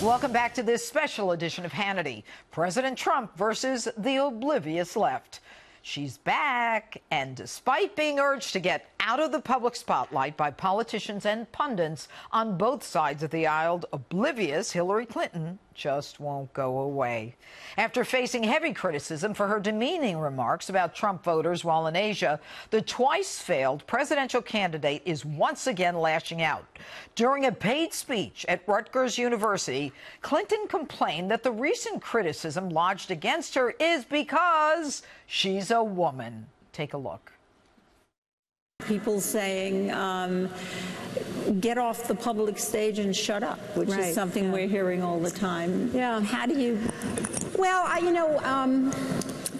Welcome back to this special edition of Hannity. President Trump versus the oblivious left. She's back, and despite being urged to get out of the public spotlight by politicians and pundits on both sides of the aisle, oblivious Hillary Clinton just won't go away. After facing heavy criticism for her demeaning remarks about Trump voters while in Asia, the twice-failed presidential candidate is once again lashing out. During a paid speech at Rutgers University, Clinton complained that the recent criticism lodged against her is because she's a woman. Take a look. People saying, get off the public stage and shut up, which is something we're hearing all the time. Yeah. How do you... Well,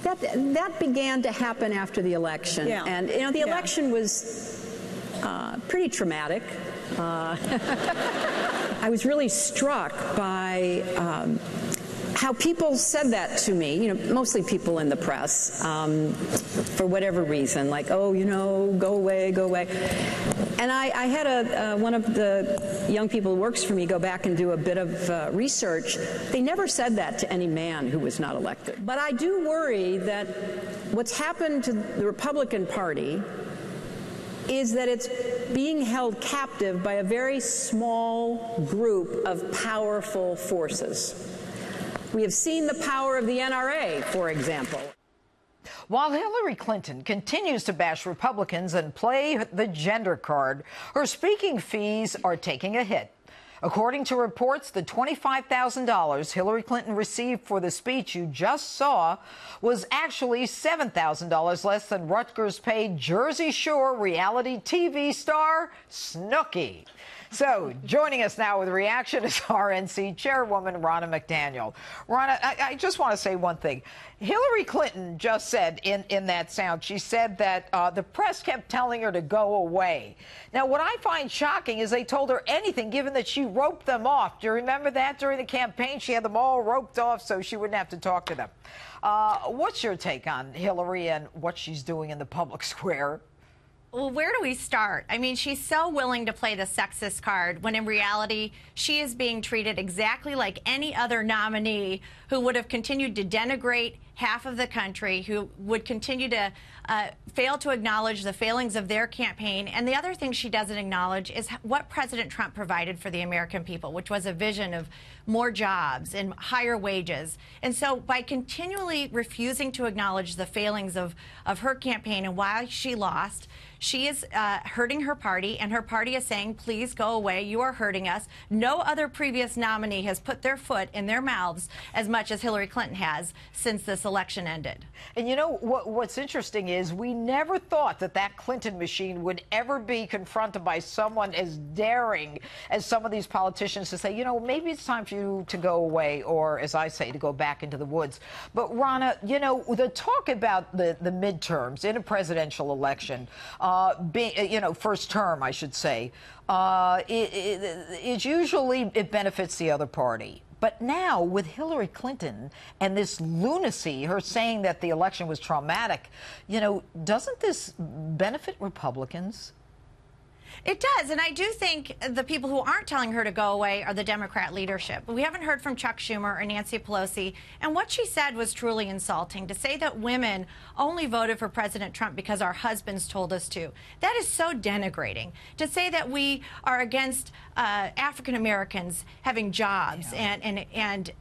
that began to happen after the election. Yeah. And, the election was pretty traumatic. I was really struck by how people said that to me, mostly people in the press, for whatever reason, like, oh, go away, go away. And I had one of the young people who works for me go back and do a bit of research. They never said that to any man who was not elected. But I do worry that what's happened to the Republican Party is that it's being held captive by a very small group of powerful forces. We have seen the power of the NRA, for example. While Hillary Clinton continues to bash Republicans and play the gender card, her speaking fees are taking a hit. According to reports, the $25,000 Hillary Clinton received for the speech you just saw was actually $7,000 less than Rutgers paid Jersey Shore reality TV star Snooki. So, joining us now with a reaction is RNC chairwoman Ronna McDaniel. Ronna, I just want to say one thing. Hillary Clinton just said in that sound, she said that the press kept telling her to go away. Now, what I find shocking is they told her anything, given that she roped them off. Do you remember that during the campaign? She had them all roped off so she wouldn't have to talk to them. What's your take on Hillary and what she's doing in the public square? Well, where do we start? I mean, she's so willing to play the sexist card when in reality she is being treated exactly like any other nominee who would have continued to denigrate half of the country, who would continue to fail to acknowledge the failings of their campaign. And the other thing she doesn't acknowledge is what President Trump provided for the American people, which was a vision of more jobs and higher wages. And so by continually refusing to acknowledge the failings of her campaign and why she lost, she is hurting her party, and her party is saying, please go away, you are hurting us. No other previous nominee has put their foot in their mouths as much as Hillary Clinton has since this election ended. And what's interesting is we never thought that Clinton machine would ever be confronted by someone as daring as some of these politicians to say, maybe it's time for you to go away, or as I say, to go back into the woods. But Ronna, the talk about the midterms in a presidential election, first term, I should say, it usually benefits the other party. But now, with Hillary Clinton and this lunacy, her saying that the election was traumatic, doesn't this benefit Republicans? It does, and I do think the people who aren't telling her to go away are the Democrat leadership. We haven't heard from Chuck Schumer or Nancy Pelosi, and what she said was truly insulting. To say that women only voted for President Trump because our husbands told us to, that is so denigrating. To say that we are against African Americans having jobs and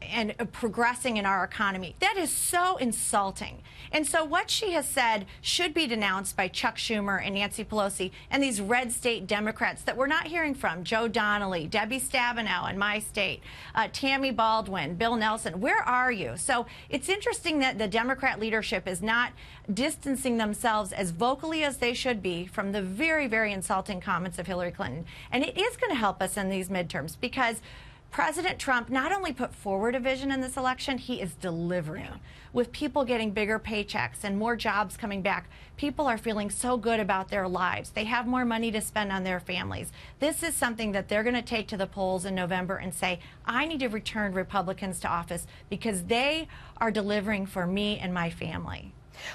progressing in our economy, that is so insulting. And so what she has said should be denounced by Chuck Schumer and Nancy Pelosi and these red state Democrats that we're not hearing from. Joe Donnelly, Debbie Stabenow in my state, Tammy Baldwin, Bill Nelson. Where are you? So it's interesting that the Democrat leadership is not distancing themselves as vocally as they should be from the very, very insulting comments of Hillary Clinton. And it is going to help us in these midterms because President Trump not only put forward a vision in this election, he is delivering. With people getting bigger paychecks and more jobs coming back, people are feeling so good about their lives. They have more money to spend on their families. This is something that they're going to take to the polls in November and say, I need to return Republicans to office because they are delivering for me and my family.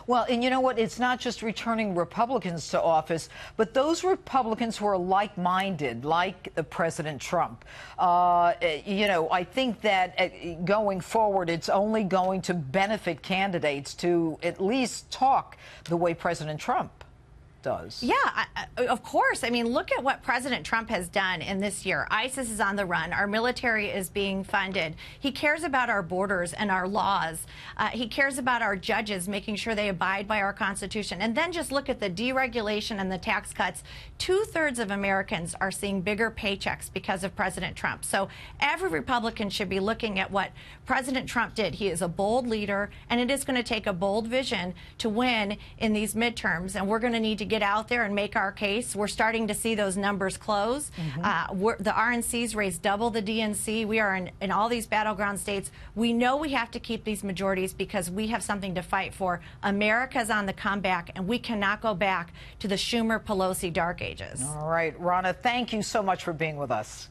Well, and you know what? It's not just returning Republicans to office, but those Republicans who are like-minded, like President Trump. You know, I think that going forward, it's only going to benefit candidates to at least talk the way President Trump does. Yeah, of course. I mean, look at what President Trump has done in this year. ISIS is on the run. Our military is being funded. He cares about our borders and our laws. He cares about our judges, making sure they abide by our Constitution. And then just look at the deregulation and the tax cuts. 2/3 of Americans are seeing bigger paychecks because of President Trump. So every Republican should be looking at what President Trump did. He is a bold leader, and it is going to take a bold vision to win in these midterms. And we're going to need to get out there and make our case. We're starting to see those numbers close. The RNC's raised double the DNC. We are in all these battleground states. We know we have to keep these majorities because we have something to fight for. America's on the comeback, and we cannot go back to the Schumer-Pelosi dark ages. All right, Ronna, thank you so much for being with us.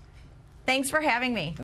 Thanks for having me.